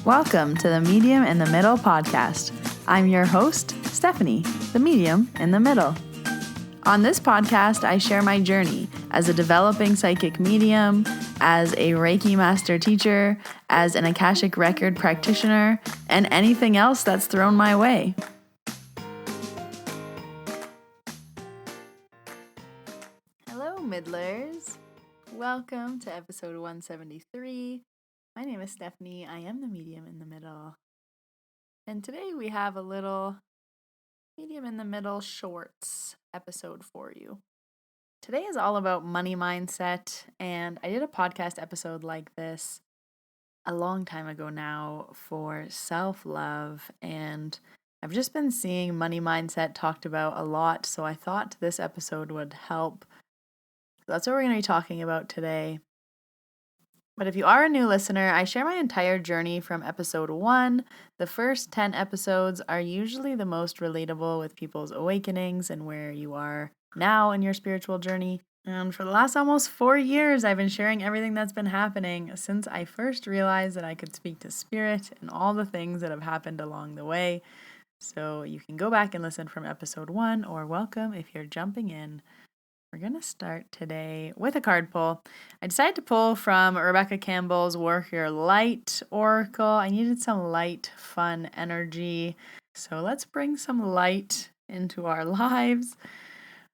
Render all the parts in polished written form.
Welcome to the Medium in the Middle podcast. I'm your host, Stephanie, the Medium in the Middle. On this podcast, I share my journey as a developing psychic medium, as a Reiki master teacher, as an Akashic record practitioner, and anything else that's thrown my way. Hello, Middlers. Welcome to episode 173. My name is Stephanie. I am the Medium in the Middle. And today we have a little Medium in the Middle shorts episode for you. Today is all about money mindset, and I did a podcast episode like this a long time ago now for self-love, and I've just been seeing money mindset talked about a lot, so I thought this episode would help. That's what we're going to be talking about today. But if you are a new listener, I share my entire journey from episode 1. The first 10 episodes are usually the most relatable with people's awakenings and where you are now in your spiritual journey. And for the last almost 4 years, I've been sharing everything that's been happening since I first realized that I could speak to spirit and all the things that have happened along the way. So you can go back and listen from episode 1, or welcome if you're jumping in. We're going to start today with a card pull. I decided to pull from Rebecca Campbell's Warrior Light Oracle. I needed some light, fun energy. So let's bring some light into our lives.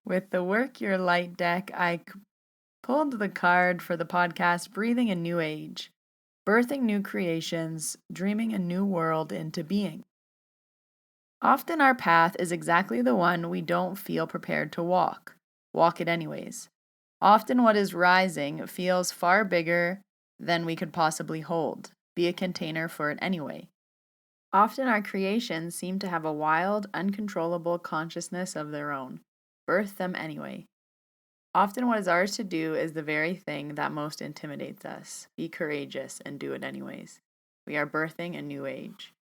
With the Work Your Light deck, I pulled the card for the podcast, Breathing a New Age, Birthing New Creations, Dreaming a New World into Being. Often our path is exactly the one we don't feel prepared to walk. Walk it anyways. Often what is rising feels far bigger than we could possibly hold. Be a container for it anyway. Often our creations seem to have a wild, uncontrollable consciousness of their own. Birth them anyway. Often what is ours to do is the very thing that most intimidates us. Be courageous and do it anyways. We are birthing a new age.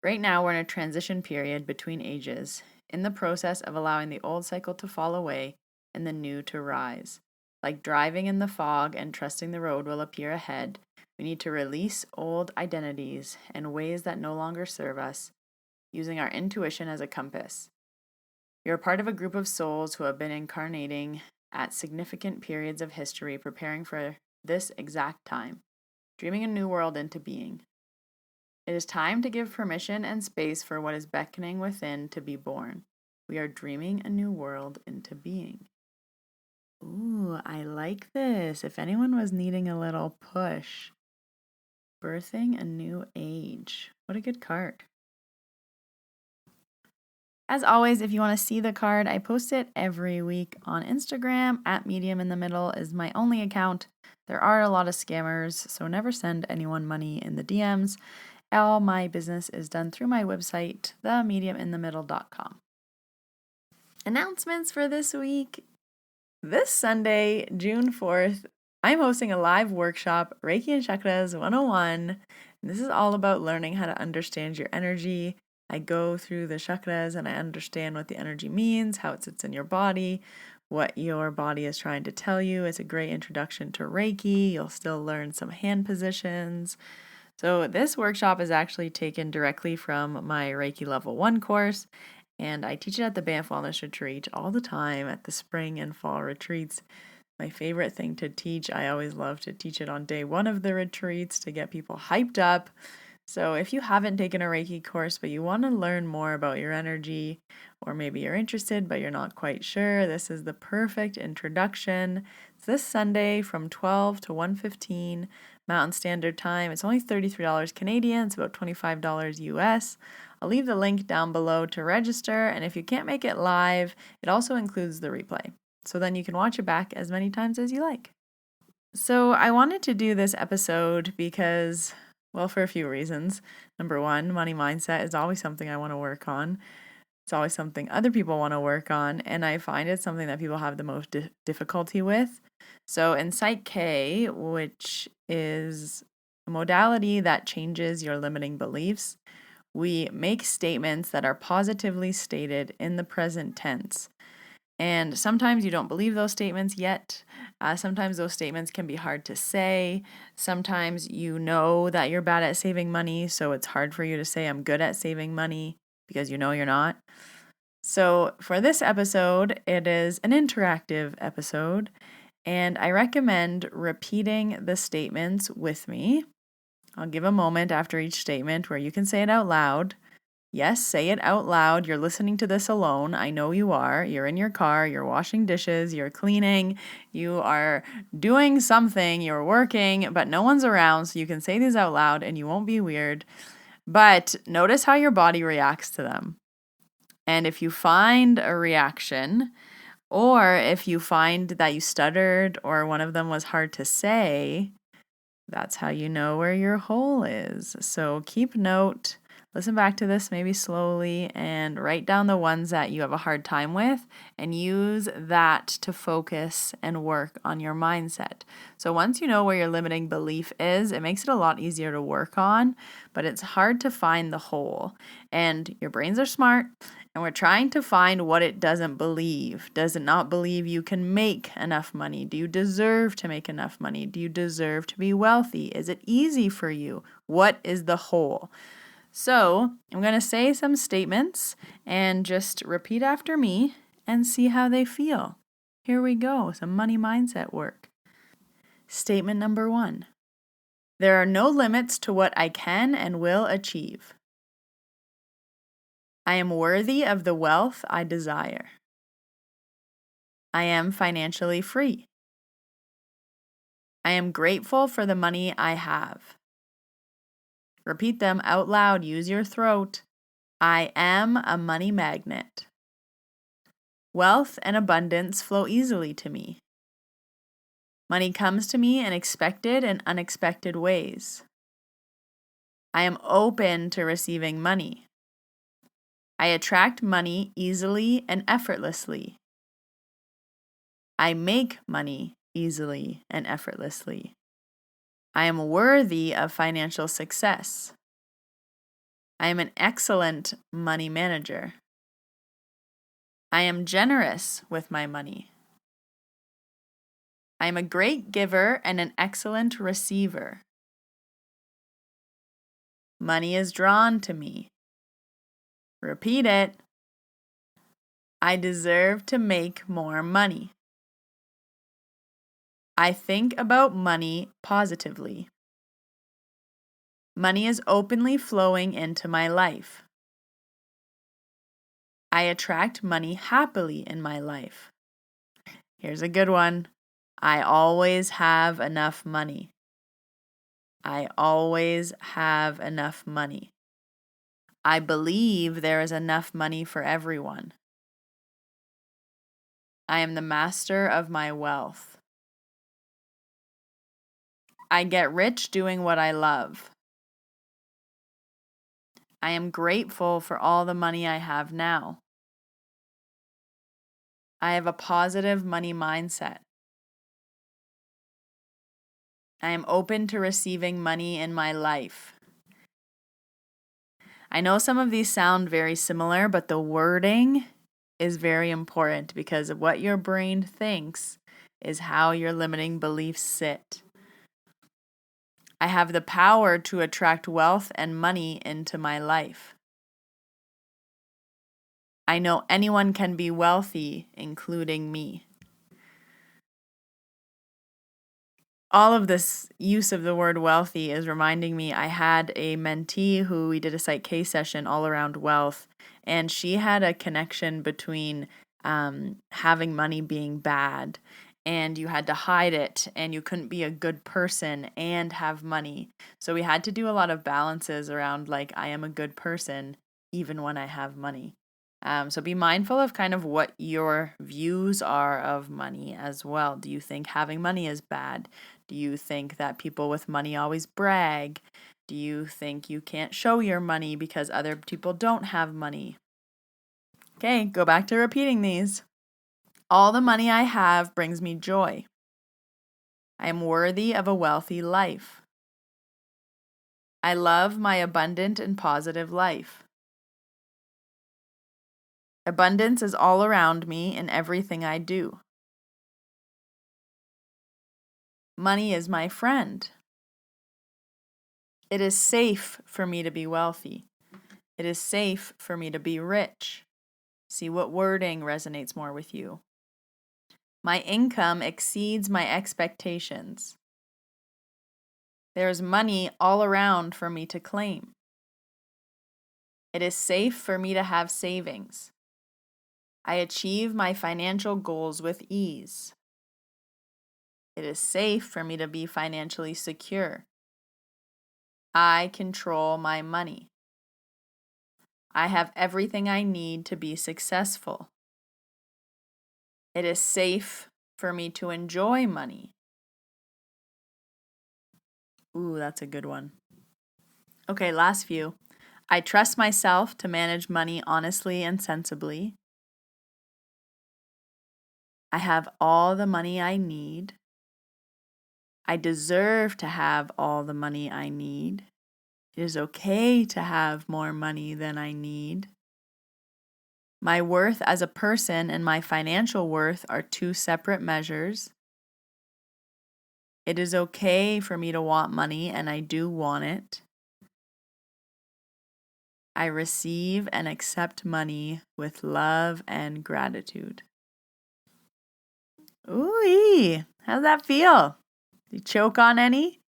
Right now we're in a transition period between ages, in the process of allowing the old cycle to fall away and the new to rise. Like driving in the fog and trusting the road will appear ahead, we need to release old identities and ways that no longer serve us, using our intuition as a compass. You're part of a group of souls who have been incarnating at significant periods of history, preparing for this exact time, dreaming a new world into being. It is time to give permission and space for what is beckoning within to be born. We are dreaming a new world into being. Ooh, I like this. If anyone was needing a little push. Birthing a new age. What a good card. As always, if you want to see the card, I post it every week on Instagram. At Medium in the Middle is my only account. There are a lot of scammers, so never send anyone money in the DMs. All my business is done through my website, themediuminthemiddle.com. Announcements for this week. This Sunday, June 4th, I'm hosting a live workshop, Reiki and Chakras 101. And this is all about learning how to understand your energy. I go through the chakras and I understand what the energy means, how it sits in your body, what your body is trying to tell you. It's a great introduction to Reiki. You'll still learn some hand positions. So this workshop is actually taken directly from my Reiki Level 1 course. And I teach it at the Banff Wellness Retreat all the time at the spring and fall retreats. My favorite thing to teach. I always love to teach it on day 1 of the retreats to get people hyped up. So if you haven't taken a Reiki course, but you want to learn more about your energy, or maybe you're interested, but you're not quite sure, this is the perfect introduction. It's this Sunday from 12 to 1:15 Mountain Standard Time. It's only $33 Canadian. It's about $25 US. I'll leave the link down below to register, and if you can't make it live, it also includes the replay. So then you can watch it back as many times as you like. So I wanted to do this episode because, well, for a few reasons. Number 1, money mindset is always something I want to work on. It's always something other people want to work on, and I find it's something that people have the most difficulty with. So in PSYCH-K, which is a modality that changes your limiting beliefs, we make statements that are positively stated in the present tense. And sometimes you don't believe those statements yet, Sometimes those statements can be hard to say. Sometimes you know that you're bad at saving money, so it's hard for you to say, I'm good at saving money, because you know you're not. So for this episode, it is an interactive episode, and I recommend repeating the statements with me. I'll give a moment after each statement where you can say it out loud. Yes, say it out loud. You're listening to this alone. I know you are. You're in your car, you're washing dishes, you're cleaning, you are doing something, you're working, but no one's around, so you can say these out loud and you won't be weird. But notice how your body reacts to them. And if you find a reaction, or if you find that you stuttered or one of them was hard to say, that's how you know where your hole is. So keep note, listen back to this maybe slowly, and write down the ones that you have a hard time with and use that to focus and work on your mindset. So once you know where your limiting belief is, it makes it a lot easier to work on, but it's hard to find the hole. And your brains are smart, and we're trying to find what it doesn't believe. Does it not believe you can make enough money? Do you deserve to make enough money? Do you deserve to be wealthy? Is it easy for you? What is the hole? So I'm going to say some statements and just repeat after me and see how they feel. Here we go, some money mindset work. Statement number 1. There are no limits to what I can and will achieve. I am worthy of the wealth I desire. I am financially free. I am grateful for the money I have. Repeat them out loud. Use your throat. I am a money magnet. Wealth and abundance flow easily to me. Money comes to me in expected and unexpected ways. I am open to receiving money. I attract money easily and effortlessly. I make money easily and effortlessly. I am worthy of financial success. I am an excellent money manager. I am generous with my money. I am a great giver and an excellent receiver. Money is drawn to me. Repeat it. I deserve to make more money. I think about money positively. Money is openly flowing into my life. I attract money happily in my life. Here's a good one. I always have enough money. I always have enough money. I believe there is enough money for everyone. I am the master of my wealth. I get rich doing what I love. I am grateful for all the money I have now. I have a positive money mindset. I am open to receiving money in my life. I know some of these sound very similar, but the wording is very important because what your brain thinks is how your limiting beliefs sit. I have the power to attract wealth and money into my life. I know anyone can be wealthy, including me. All of this use of the word wealthy is reminding me I had a mentee who we did a PSYCH-K session all around wealth, and she had a connection between having money being bad, and you had to hide it, and you couldn't be a good person and have money. So we had to do a lot of balances around like, I am a good person even when I have money. So be mindful of kind of what your views are of money as well. Do you think having money is bad? Do you think that people with money always brag? Do you think you can't show your money because other people don't have money? Okay, go back to repeating these. All the money I have brings me joy. I am worthy of a wealthy life. I love my abundant and positive life. Abundance is all around me in everything I do. Money is my friend. It is safe for me to be wealthy. It is safe for me to be rich. See what wording resonates more with you. My income exceeds my expectations. There is money all around for me to claim. It is safe for me to have savings. I achieve my financial goals with ease. It is safe for me to be financially secure. I control my money. I have everything I need to be successful. It is safe for me to enjoy money. Ooh, that's a good one. Okay, last few. I trust myself to manage money honestly and sensibly. I have all the money I need. I deserve to have all the money I need. It is okay to have more money than I need. My worth as a person and my financial worth are two separate measures. It is okay for me to want money, and I do want it. I receive and accept money with love and gratitude. Ooh, how's that feel? Do you choke on any?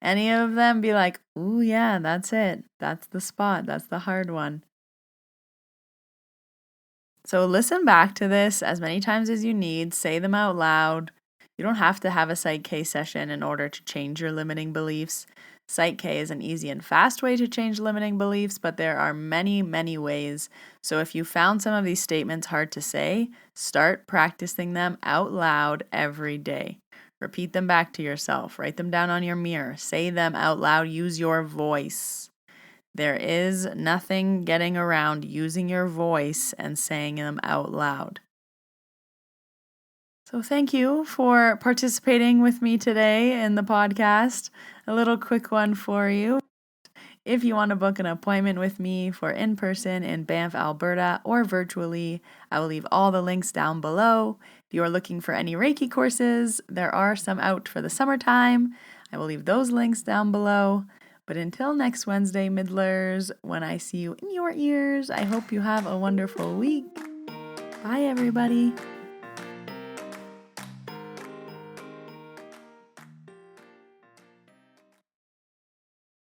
Any of them be like, ooh, yeah, that's it. That's the spot. That's the hard one. So listen back to this as many times as you need. Say them out loud. You don't have to have a PSYCH-K session in order to change your limiting beliefs. PSYCH-K is an easy and fast way to change limiting beliefs, but there are many, many ways. So if you found some of these statements hard to say, start practicing them out loud every day. Repeat them back to yourself. Write them down on your mirror. Say them out loud. Use your voice. There is nothing getting around using your voice and saying them out loud. So thank you for participating with me today in the podcast. A little quick one for you. If you want to book an appointment with me for in-person in Banff, Alberta, or virtually, I will leave all the links down below. If you are looking for any Reiki courses, there are some out for the summertime. I will leave those links down below. But until next Wednesday, Middlers, when I see you in your ears, I hope you have a wonderful week. Bye, everybody.